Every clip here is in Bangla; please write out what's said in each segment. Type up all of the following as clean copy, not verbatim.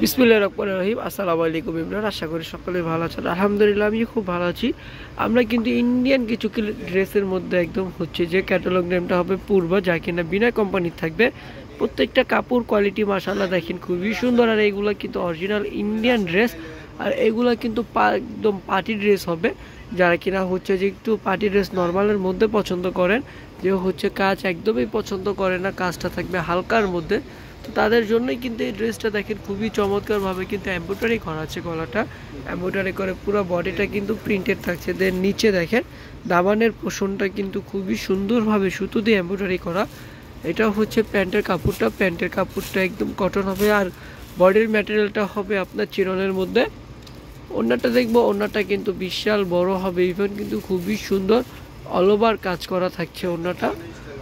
বিসমিল্লাহির রহমানির রহিম। আসসালামু আলাইকুম ইমরান, আশা করি সকলে ভালো আছেন। আলহামদুলিল্লাহ আমি খুব ভালো আছি। আমরা কিন্তু ইন্ডিয়ান কিছু ড্রেসের মধ্যে একদম হচ্ছে যে ক্যাটালগ নেমটা হবে পূর্বা, যা কিনা বিনা কোম্পানির থাকবে। প্রত্যেকটা কাপড় কোয়ালিটি মাশাআল্লাহ দেখেন খুবই সুন্দর, আর এইগুলো কিন্তু অরিজিনাল ইন্ডিয়ান ড্রেস। আর এগুলো কিন্তু একদম পার্টি ড্রেস হবে, যারা কিনা হচ্ছে যে একটু পার্টি ড্রেস নর্মালের মধ্যে পছন্দ করেন, যে হচ্ছে কাজ একদমই পছন্দ করে না, কাজটা থাকবে হালকার মধ্যে, তো তাদের জন্যই কিন্তু এই ড্রেসটা দেখেন খুবই চমৎকারভাবে কিন্তু এমব্রয়ডারি করা আছে। গলাটা এমব্রয়ডারি করে পুরো বডিটা কিন্তু প্রিন্টেড থাকছে। দেন নিচে দেখেন দামানের পোষণটা কিন্তু খুবই সুন্দরভাবে সুতো দিয়ে এমব্রয়ডারি করা। এটা হচ্ছে প্যান্টের কাপড়টা একদম কটন হবে, আর বডির ম্যাটেরিয়ালটা হবে আপনার চিননের মধ্যে। ওড়নাটা দেখবো, ওড়নাটা কিন্তু বিশাল বড় হবে, ইভেন কিন্তু খুবই সুন্দর অল ওভার কাজ করা থাকছে।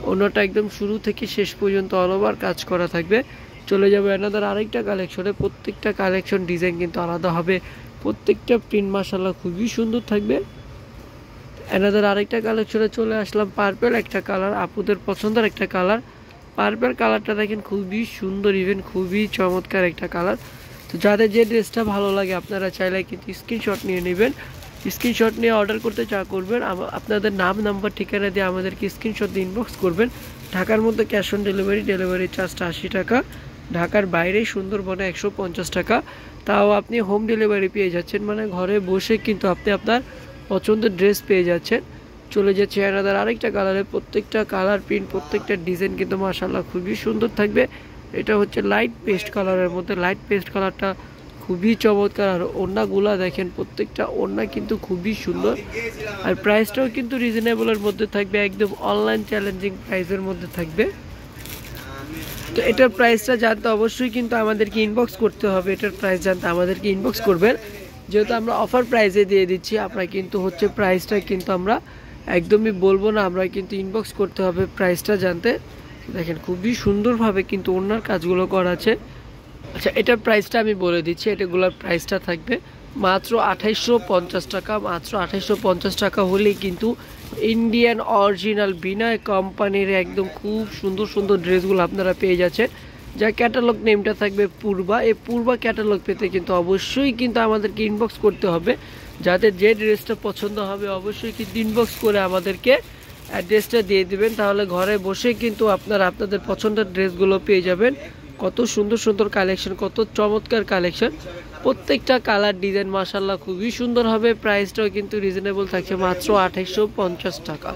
ওড়নাটা একদম শুরু থেকে শেষ পর্যন্ত অল ওভার কাজ করা থাকবে। চলে যাবে অ্যানাদার আরেকটা কালেকশনে। প্রত্যেকটা কালেকশন ডিজাইন কিন্তু আলাদা হবে, প্রত্যেকটা প্রিন্ট মাশাআল্লাহ খুবই সুন্দর থাকবে। অ্যানাদার আরেকটা কালেকশনে চলে আসলাম। পার্পল একটা কালার, আপুদের পছন্দের একটা কালার। পার্পল কালারটা দেখেন খুবই সুন্দর, ইভেন খুবই চমৎকার একটা কালার। তো যাদের যে ড্রেসটা ভালো লাগে আপনারা চাইলে কিন্তু স্ক্রিনশট নিয়ে নেবেন। স্ক্রিনশট নিয়ে অর্ডার করতে করবেন, আপনাদের নাম নাম্বার ঠিকানা দিয়ে আমাদেরকে স্ক্রিনশট দিয়ে ইনবক্স করবেন। ঢাকার মধ্যে ক্যাশ অন ডেলিভারি চার্জটা 80 টাকা, ঢাকার বাইরে সুন্দরবনে 150 টাকা। তাও আপনি হোম ডেলিভারি পেয়ে যাচ্ছেন, মানে ঘরে বসে কিন্তু আপনি আপনার পছন্দের ড্রেস পেয়ে যাচ্ছেন। চলে যাচ্ছে অ্যানাদার আরেকটা কালারে। প্রত্যেকটা কালার প্রিন্ট, প্রত্যেকটা ডিজাইন কিন্তু মাশাআল্লাহ খুবই সুন্দর থাকবে। এটা হচ্ছে লাইট পেস্ট কালারের মধ্যে, লাইট পেস্ট কালারটা খুবই চমৎকার। আর ওড়নাগুলা দেখেন, প্রত্যেকটা ওড়না কিন্তু খুবই সুন্দর, আর প্রাইসটাও কিন্তু রিজনেবলের মধ্যে থাকবে, একদম অনলাইন চ্যালেঞ্জিং প্রাইসের মধ্যে থাকবে। তো এটার প্রাইসটা জানতে অবশ্যই কিন্তু আমাদেরকে ইনবক্স করতে হবে। এটার প্রাইস জানতে আমাদেরকে ইনবক্স করবেন, যেহেতু আমরা অফার প্রাইসে দিয়ে দিচ্ছি। আমরা কিন্তু হচ্ছে প্রাইসটা কিন্তু আমরা একদমই বলবো না, আমরা কিন্তু ইনবক্স করতে হবে প্রাইসটা জানতে। দেখেন খুবই সুন্দরভাবে কিন্তু ওড়নার কাজগুলো করা আছে। আচ্ছা, এটার প্রাইসটা আমি বলে দিচ্ছি। এটাগুলোর প্রাইসটা থাকবে মাত্র 2850 টাকা। মাত্র 2850 টাকা হলেই কিন্তু ইন্ডিয়ান অরিজিনাল বিনয় কোম্পানির একদম খুব সুন্দর সুন্দর ড্রেসগুলো আপনারা পেয়ে যাচ্ছেন, যা ক্যাটালগ নেমটা থাকবে পূর্বা। এই পূর্বা ক্যাটালগ পেতে কিন্তু অবশ্যই কিন্তু আমাদেরকে ইনবক্স করতে হবে। যাদের যে ড্রেসটা পছন্দ হবে অবশ্যই কিন্তু ইনবক্স করে আমাদেরকে অ্যাড্রেসটা দিয়ে দিবেন, তাহলে ঘরে বসে কিন্তু আপনারা আপনাদের পছন্দের ড্রেসগুলো পেয়ে যাবেন। কত সুন্দর সুন্দর কালেকশন, কত চমৎকার কালেকশন। প্রত্যেকটা কালার ডিজাইন মাশাআল্লাহ খুবই সুন্দর হবে। প্রাইসটাও কিন্তু রিজনেবল থাকছে, মাত্র 2850 টাকা।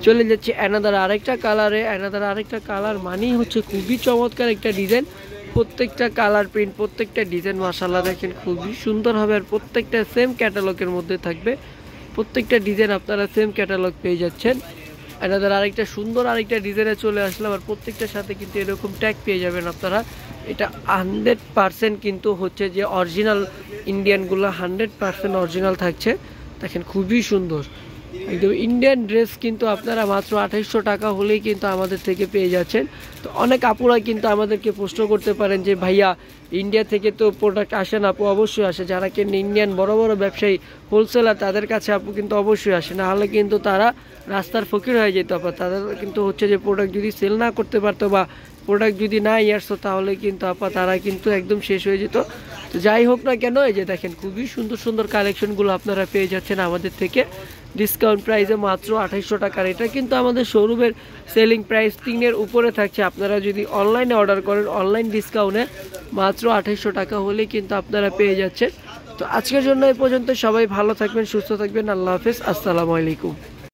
চলে যাচ্ছে অ্যানাদার আরেকটা কালারে। অ্যানাদার আরেকটা কালার মানেই হচ্ছে খুবই চমৎকার একটা ডিজাইন। প্রত্যেকটা কালার প্রিন্ট, প্রত্যেকটা ডিজাইন মাশাআল্লাহ দেখেন খুবই সুন্দর হবে, আর প্রত্যেকটা সেম ক্যাটালগের মধ্যে থাকবে। প্রত্যেকটা ডিজাইন আপনারা সেম ক্যাটালগ পেয়ে যাচ্ছেন। এনাদের আরেকটা সুন্দর আরেকটা ডিজাইনে চলে আসলাম, আর প্রত্যেকটার সাথে কিন্তু এরকম ট্যাগ পেয়ে যাবেন আপনারা। এটা 100% কিন্তু হচ্ছে যে অরিজিনাল ইন্ডিয়ানগুলো 100% অরিজিনাল থাকছে। দেখেন খুবই সুন্দর একদম ইন্ডিয়ান ড্রেস, কিন্তু আপনারা মাত্র 2800 টাকা হলেই কিন্তু আমাদের থেকে পেয়ে যাচ্ছেন। তো অনেক আপুরা কিন্তু আমাদেরকে প্রশ্ন করতে পারেন যে ভাইয়া ইন্ডিয়া থেকে তো প্রোডাক্ট আসে না? আপু অবশ্যই আসে। যারা কিন্তু ইন্ডিয়ান বড় বড় ব্যবসায়ী হোলসেলার তাদের কাছে আপু কিন্তু অবশ্যই আসে, না হলে কিন্তু তারা রাস্তার ফকির হয়ে যেত। আপা তাদের কিন্তু হচ্ছে যে প্রোডাক্ট যদি সেল না করতে পারতো বা প্রোডাক্ট যদি না আসতো, তাহলে কিন্তু আপা তারা কিন্তু একদম শেষ হয়ে যেত। তো যাই হোক না কেন, এই যে দেখেন খুবই সুন্দর সুন্দর কালেকশনগুলো আপনারা পেয়ে যাচ্ছেন আমাদের থেকে ডিসকাউন্ট প্রাইসে মাত্র 2800 টাকার। এটা কিন্তু আমাদের শোরুমের সেলিং প্রাইস 3-এর উপরে থাকছে। আপনারা যদি অনলাইনে অর্ডার করেন অনলাইন ডিসকাউন্টে মাত্র 2800 টাকা হলে কিন্তু আপনারা পেয়ে যাচ্ছেন। তো আজকের জন্য এই পর্যন্ত। সবাই ভালো থাকবেন, সুস্থ থাকবেন। আল্লাহ হাফেজ, আসসালামু আলাইকুম।